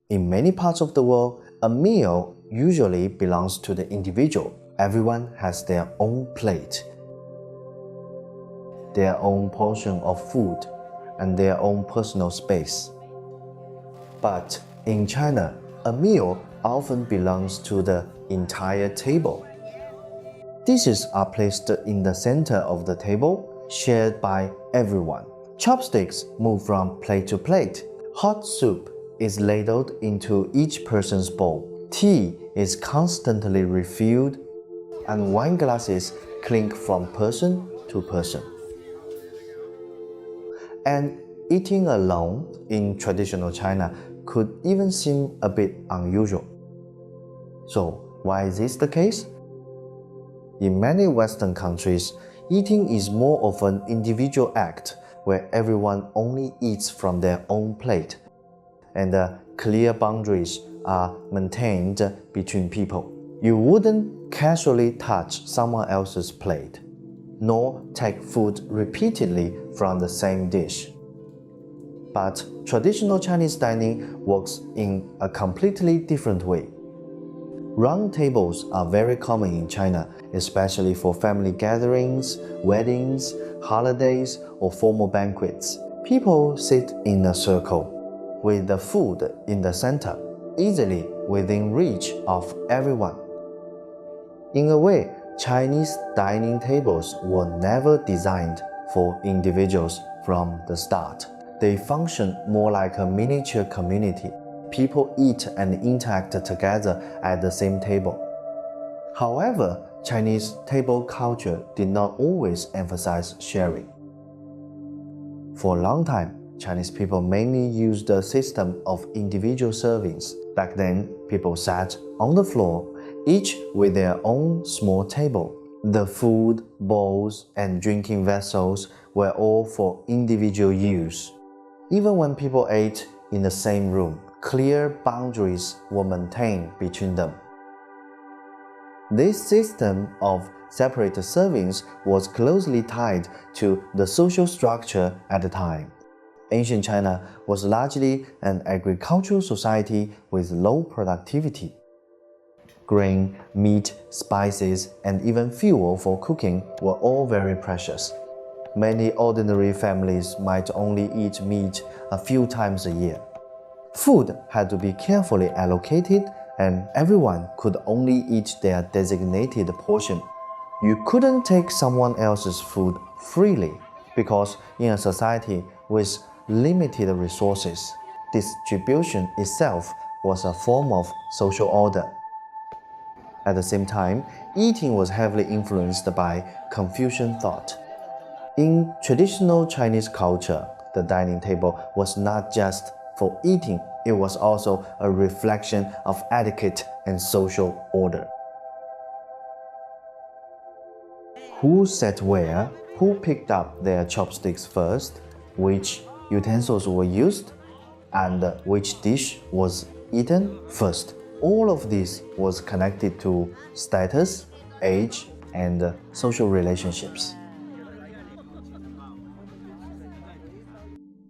In many parts of the world, a meal usually belongs to the individual. Everyone has their own plate, their own portion of food, and their own personal space. But in China, a meal often belongs to the entire table. Dishes are placed in the center of the table, shared by everyone. Chopsticks move from plate to plate. Hot soup is ladled into each person's bowl. Tea is constantly refilled, and wine glasses clink from person to person. And eating alone in traditional China could even seem a bit unusual. So, why is this the case? In many Western countries, eating is more of an individual act where everyone only eats from their own plate, and clear boundaries are maintained between people. You wouldn't casually touch someone else's plate, nor take food repeatedly from the same dish. But traditional Chinese dining works in a completely different way. Round tables are very common in China, especially for family gatherings, weddings, holidays, or formal banquets. People sit in a circle, with the food in the center, easily within reach of everyone. In a way, Chinese dining tables were never designed for individuals from the start. They function more like a miniature community. People eat and interact together at the same table. However, Chinese table culture did not always emphasize sharing. For a long time, Chinese people mainly used a system of individual servings. Back then, people sat on the floor, each with their own small table. The food, bowls, and drinking vessels were all for individual use. Even when people ate in the same room, clear boundaries were maintained between them. This system of separate servings was closely tied to the social structure at the time. Ancient China was largely an agricultural society with low productivity. Grain, meat, spices, and even fuel for cooking were all very precious. Many ordinary families might only eat meat a few times a year. Food had to be carefully allocated, and everyone could only eat their designated portion. You couldn't take someone else's food freely, because in a society with limited resources, distribution itself was a form of social order. At the same time, eating was heavily influenced by Confucian thought. In traditional Chinese culture, the dining table was not just for eating, it was also a reflection of etiquette and social order. Who sat where, who picked up their chopsticks first, which utensils were used, and which dish was eaten first. All of this was connected to status, age, and social relationships.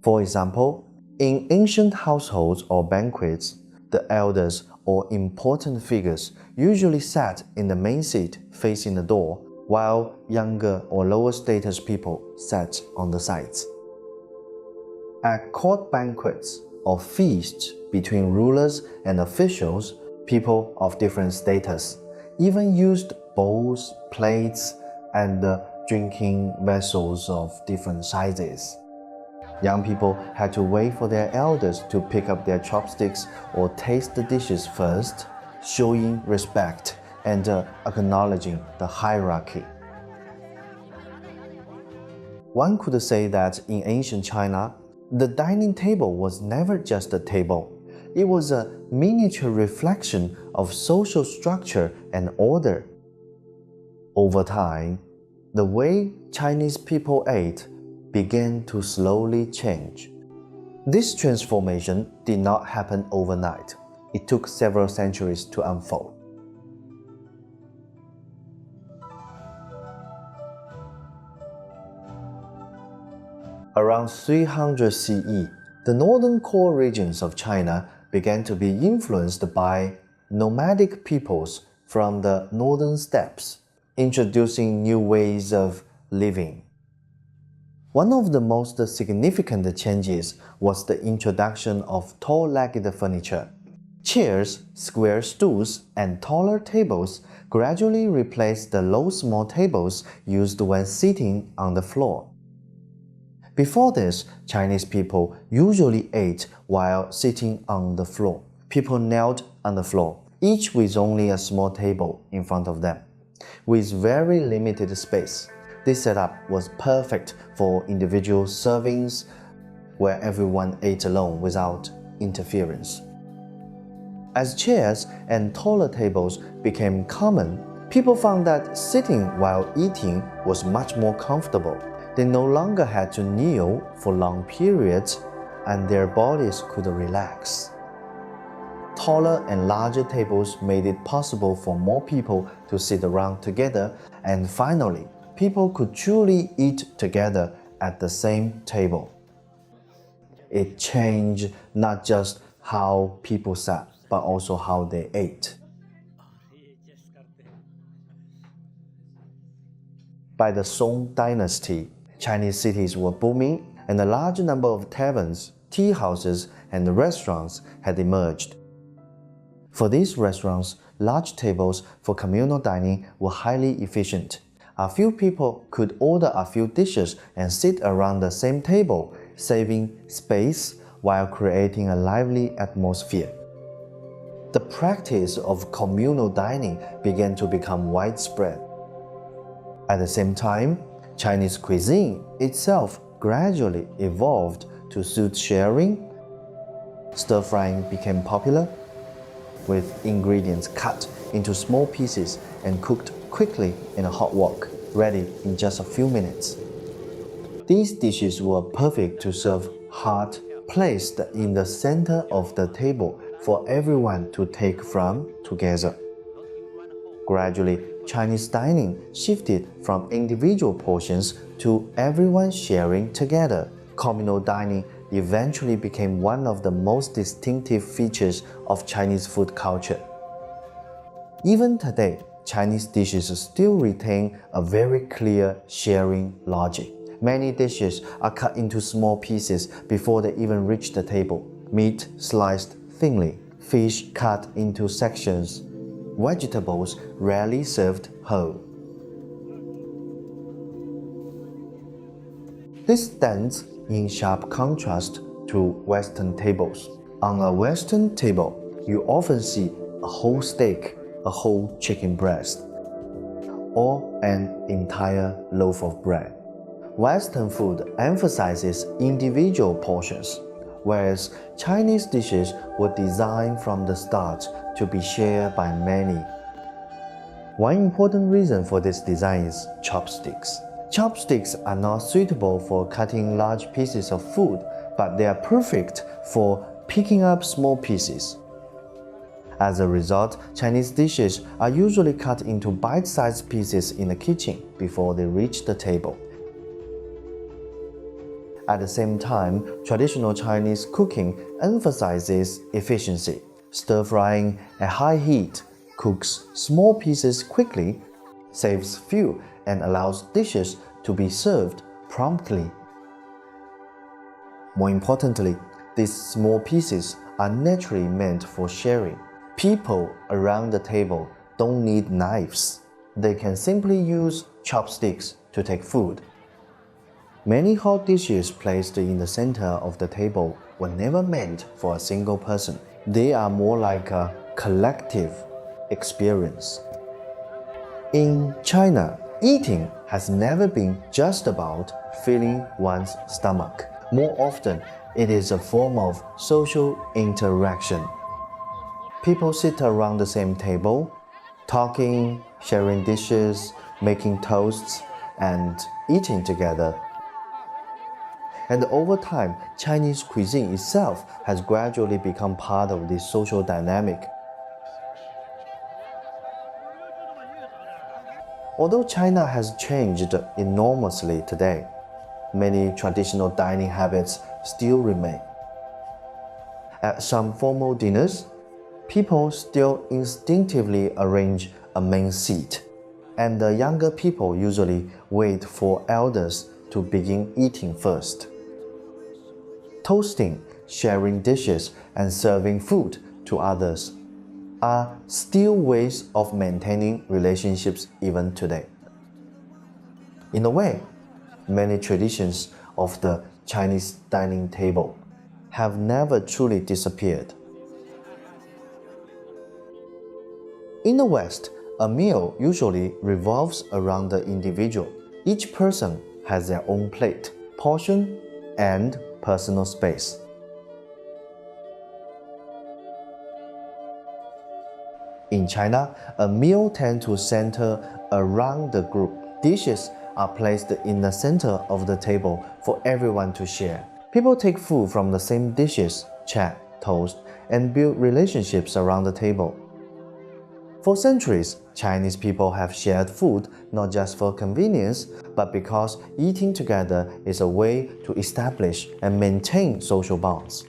For example, in ancient households or banquets, the elders or important figures usually sat in the main seat facing the door, while younger or lower status people sat on the sides. At court banquets or feasts between rulers and officials, people of different status even used bowls, plates, and drinking vessels of different sizes. Young people had to wait for their elders to pick up their chopsticks or taste the dishes first, showing respect and acknowledging the hierarchy. One could say that in ancient China, the dining table was never just a table. It was a miniature reflection of social structure and order. Over time, the way Chinese people ate began to slowly change. This transformation did not happen overnight. It took several centuries to unfold. Around 300 CE, the northern core regions of China began to be influenced by nomadic peoples from the northern steppes, introducing new ways of living. One of the most significant changes was the introduction of tall-legged furniture. Chairs, square stools, and taller tables gradually replaced the low small tables used when sitting on the floor. Before this, Chinese people usually ate while sitting on the floor. People knelt on the floor, each with only a small table in front of them. With very limited space, this setup was perfect for individual servings where everyone ate alone without interference. As chairs and taller tables became common, people found that sitting while eating was much more comfortable. They no longer had to kneel for long periods, and their bodies could relax. Taller and larger tables made it possible for more people to sit around together, and finally, people could truly eat together at the same table. It changed not just how people sat, but also how they ate. By the Song Dynasty, Chinese cities were booming, and a large number of taverns, tea houses, and restaurants had emerged. For these restaurants, large tables for communal dining were highly efficient. A few people could order a few dishes and sit around the same table, saving space while creating a lively atmosphere. The practice of communal dining began to become widespread. At the same time, Chinese cuisine itself gradually evolved to suit sharing. Stir-frying became popular, with ingredients cut into small pieces and cooked quickly in a hot wok, ready in just a few minutes. These dishes were perfect to serve hot, placed in the center of the table for everyone to take from together. Gradually, Chinese dining shifted from individual portions to everyone sharing together. Communal dining eventually became one of the most distinctive features of Chinese food culture. Even today, Chinese dishes still retain a very clear sharing logic. Many dishes are cut into small pieces before they even reach the table. Meat sliced thinly, fish cut into sections, vegetables rarely served whole. This stands in sharp contrast to Western tables. On a Western table, you often see a whole steak, a whole chicken breast, or an entire loaf of bread. Western food emphasizes individual portions, whereas Chinese dishes were designed from the start to be shared by many. One important reason for this design is chopsticks. Chopsticks are not suitable for cutting large pieces of food, but they are perfect for picking up small pieces. As a result, Chinese dishes are usually cut into bite-sized pieces in the kitchen before they reach the table. At the same time, traditional Chinese cooking emphasizes efficiency. Stir-frying at high heat cooks small pieces quickly, saves fuel, and allows dishes to be served promptly. More importantly, these small pieces are naturally meant for sharing. People around the table don't need knives. They can simply use chopsticks to take food. Many hot dishes placed in the center of the table were never meant for a single person. They are more like a collective experience. In China, eating has never been just about filling one's stomach. More often, it is a form of social interaction. People sit around the same table, talking, sharing dishes, making toasts, and eating together. And over time, Chinese cuisine itself has gradually become part of this social dynamic. Although China has changed enormously today, many traditional dining habits still remain. At some formal dinners, people still instinctively arrange a main seat, and the younger people usually wait for elders to begin eating first. Toasting, sharing dishes, and serving food to others are still ways of maintaining relationships even today. In a way, many traditions of the Chinese dining table have never truly disappeared. In the West, a meal usually revolves around the individual. Each person has their own plate, portion, and personal space. In China, a meal tends to center around the group. Dishes are placed in the center of the table for everyone to share. People take food from the same dishes, chat, toast, and build relationships around the table. For centuries, Chinese people have shared food not just for convenience, but because eating together is a way to establish and maintain social bonds.